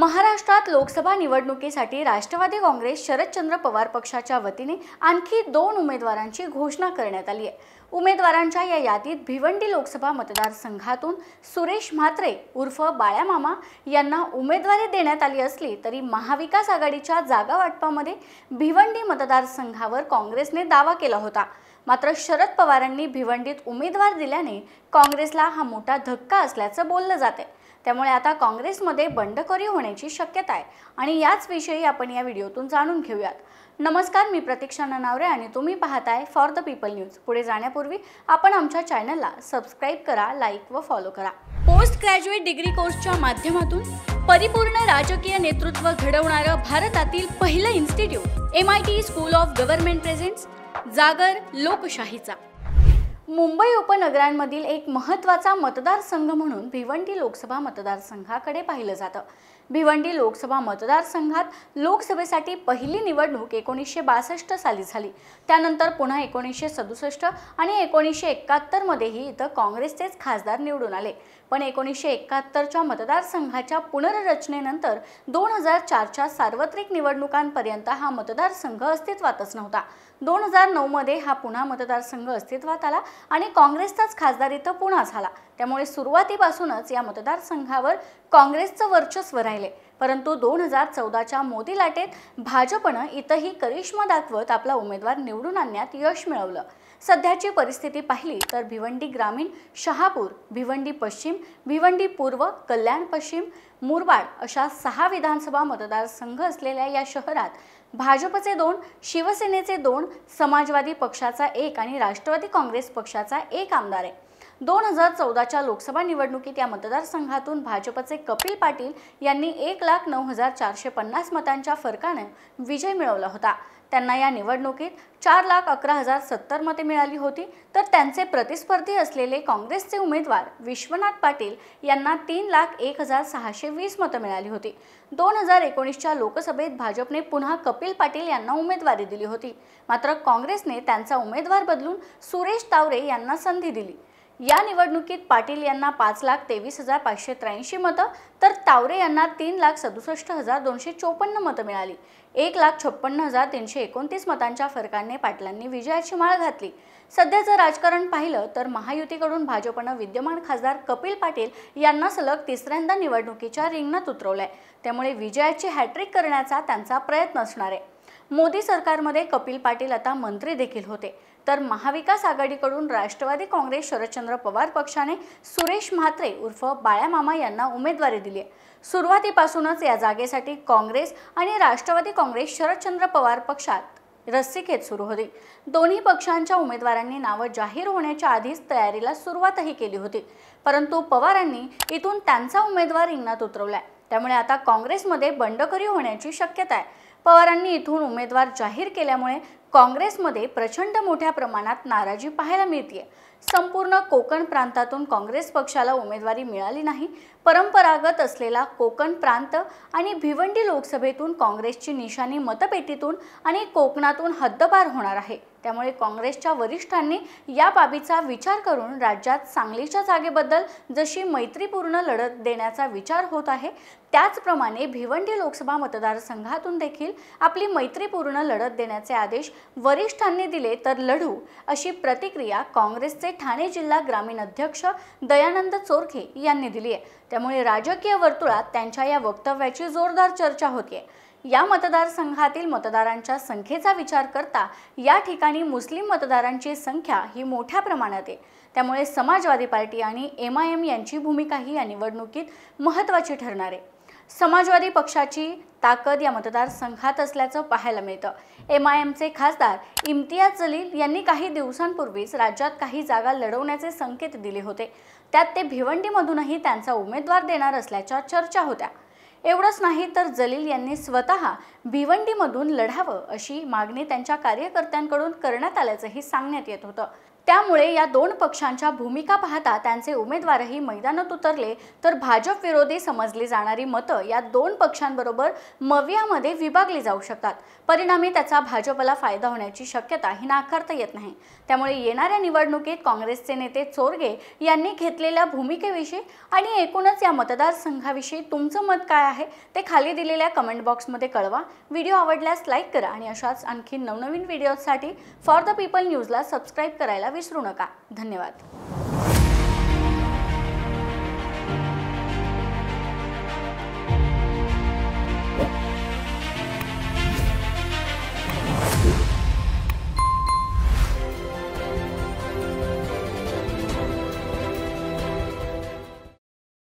महाराष्ट्रात लोकसभा निवडणुकीसाठी राष्ट्रवादी काँग्रेस शरदचंद्र पवार पक्षाच्या वतीने आणखी 2 उमेदवारांची घोषणा करण्यात आली आहे। उमेदवारांच्या या यादीत भिवंडी लोकसभा मतदारसंघातून सुरेश म्हात्रे उर्फ बाळ्या मामा यांना उमेदवारी देण्यात आली असली तरी महाविकास आघाडीच्या जागा वाटपामध्ये भिवंडी मतदारसंघावर काँग्रेसने दावा केला होता। मात्र शरद पवारांनी भिवंडीत उमेदवार दिल्याने काँग्रेसला हा मोठा धक्का असल्याचं बोललं जाते। त्यामुळे आता काँग्रेसमध्ये बंडखोरी होण्याची शक्यता आहे आणि याच विषयी आपण या व्हिडिओतून जाणून घेऊयात। नमस्कार, मी प्रतीक्षा ननावरे आणि तुम्ही पाहताय फॉर द पीपल न्यूज। पुढे जाण्यापूर्वी आपण आमच्या चॅनलला सबस्क्राइब करा, लाईक व फॉलो करा। पोस्ट ग्रॅज्युएट डिग्री कोर्सच्या माध्यमातून परिपूर्ण राजकीय नेतृत्व घडवणारं भारतातील पहिलं institute MIT school of government presents जागर लोकशाहीचा। मुंबई उपनगरांमधील एक महत्त्वाचा मतदारसंघ म्हणून भिवंडी लोकसभा मतदारसंघाकडे पाहिलं जातं। भिवंडी लोकसभा मतदारसंघात लोकसभेसाठी पहिली निवडणूक 1962 साली झाली। त्यानंतर पुन्हा 1967 आणि 1971 मध्येही इथं काँग्रेसचेच खासदार निवडून आले। पण 1971च्या मतदारसंघाच्या पुनर्रचनेनंतर 2004च्या सार्वत्रिक निवडणुकांपर्यंत हा मतदारसंघ अस्तित्वातच नव्हता। 2009 मध्ये हा पुन्हा मतदारसंघ अस्तित्वात आला आणि काँग्रेसचाच खासदार इथं पुन्हा झाला। त्यामुळे सुरुवातीपासूनच या मतदारसंघावर काँग्रेसचं वर्चस्व राहिले। परंतु 2014च्या मोदी लाटेत भाजपनं इथंही करिश्मा दाखवत आपला उमेदवार निवडून आणण्यात यश मिळवलं। सध्याची परिस्थिती पाहिली तर भिवंडी ग्रामीण, शहापूर, भिवंडी पश्चिम, भिवंडी पूर्व, कल्याण पश्चिम, मुरबाड अशा 6 विधानसभा मतदारसंघ असलेल्या या शहरात भाजपचे 2, शिवसेनेचे 2, समाजवादी पक्षाचा 1 आणि राष्ट्रवादी काँग्रेस पक्षाचा 1 आमदार आहे। 2014च्या लोकसभा निवडणुकीत या मतदारसंघातून भाजपचे कपिल पाटील यांनी 1,09,450 मतांच्या फरकाने विजय मिळवला होता। त्यांना या निवडणुकीत 4,11,070 मते मिळाली होती, तर त्यांचे प्रतिस्पर्धी असलेले काँग्रेसचे उमेदवार विश्वनाथ पाटील यांना 3,01,620 मते मिळाली होती। 2019च्या लोकसभेत भाजपने पुन्हा कपिल पाटील यांना उमेदवारी दिली होती, मात्र काँग्रेसने त्यांचा उमेदवार बदलून सुरेश तावरे यांना संधी दिली। या निवडणुकीत पाटील यांना 5,23,583 मतं तर तावरे यांना 3,67,254 मतं मिळाली। 1,56,329 मतांच्या फरकाने पाटलांनी विजयाची माळ घातली। सध्याचं राजकारण पाहिलं तर महायुतीकडून भाजपनं विद्यमान खासदार कपिल पाटील यांना सलग 3ऱ्यांदा निवडणुकीच्या रिंगणात उतरवलंय। त्यामुळे विजयाची हॅट्रिक करण्याचा त्यांचा प्रयत्न असणार आहे। मोदी सरकारमध्ये कपिल पाटील आता मंत्री देखील होते, तर महाविकास आघाडीकडून राष्ट्रवादी काँग्रेस शरदचंद्र पवार पक्षाने सुरेश म्हात्रे उर्फ बाळ्या मामा यांना उमेदवारी दिली आहे। सुरुवातीपासूनच या जागेसाठी काँग्रेस आणि राष्ट्रवादी काँग्रेस शरदचंद्र पवार पक्षात रस्सीखेच सुरू होती। दोन्ही पक्षांच्या उमेदवारांनी नावं जाहीर होण्याच्या आधीच तयारीला सुरुवातही केली होती, परंतु पवारांनी इथून त्यांचा उमेदवार रिंगणात उतरवलाय। त्यामुळे आता काँग्रेसमध्ये बंडखोरी होण्याची शक्यता आहे। पवारांनी इथून उमेदवार जाहीर केल्यामुळे काँग्रेसमध्ये प्रचंड मोठ्या प्रमाणात नाराजी पाहायला मिळते। संपूर्ण कोकण प्रांतातून काँग्रेस पक्षाला उमेदवारी मिळाली नाही। परंपरागत असलेला कोकण प्रांत आणि भिवंडी लोकसभेतून काँग्रेसची निशाणी मतपेटीतून आणि कोकणातून हद्दपार होणार आहे। त्यामुळे काँग्रेसच्या वरिष्ठांनी या बाबीचा विचार करून राज्यात सांगलीच्या जागेबद्दल जशी मैत्रीपूर्ण लढत देण्याचा विचार होत आहे, त्याचप्रमाणे भिवंडी लोकसभा मतदारसंघातून देखील आपली मैत्रीपूर्ण लढत देण्याचे आदेश वरिष्ठांनी दिले तर लढू, अशी प्रतिक्रिया काँग्रेसचे ठाणे जिल्हा ग्रामीण अध्यक्ष दयानंद चोरखे यांनी दिली आहे। त्यामुळे राजकीय वर्तुळात त्यांच्या या वक्तव्याची जोरदार चर्चा होते। या मतदारसंघातील मतदारांच्या संख्येचा विचार करता या ठिकाणी मुस्लिम मतदारांची संख्या ही मोठ्या प्रमाणात आहे। त्यामुळे समाजवादी पार्टी आणि MIM यांची भूमिकाही या निवडणुकीत महत्त्वाची ठरणार आहे। समाजवादी पक्षाची ताकद या मतदारसंघात असल्याचं पाहायला मिळतं। MIMचे खासदार इम्तियाज जलील यांनी काही दिवसांपूर्वीच राज्यात काही जागा लढवण्याचे संकेत दिले होते। त्यात ते भिवंडीमधूनही त्यांचा उमेदवार देणार असल्याच्या चर्चा होत्या। एवढंच नाही तर जलील यांनी स्वतः भिवंडीमधून लढावं अशी मागणी त्यांच्या कार्यकर्त्यांकडून करण्यात आल्याचंही सांगण्यात येत होतं। त्यामुळे या दोन पक्षांच्या भूमिका पाहता त्यांचे उमेदवारही मैदानात उतरले तर भाजप विरोधी समजली जाणारी मतं या दोन पक्षांबरोबर मवियामध्ये विभागली जाऊ शकतात। परिणामी त्याचा भाजपला फायदा होण्याची शक्यताही नाकारता येत नाही। त्यामुळे येणाऱ्या निवडणुकीत काँग्रेसचे नेते चोरगे यांनी घेतलेल्या भूमिकेविषयी आणि एकूणच या मतदारसंघाविषयी तुमचं मत काय आहे ते खाली दिलेल्या कमेंट बॉक्समध्ये कळवा। व्हिडिओ आवडल्यास लाईक करा आणि अशाच आणखी नवनवीन व्हिडिओसाठी फॉर द पीपल न्यूजला सबस्क्राईब करायला विसरू नका। धन्यवाद।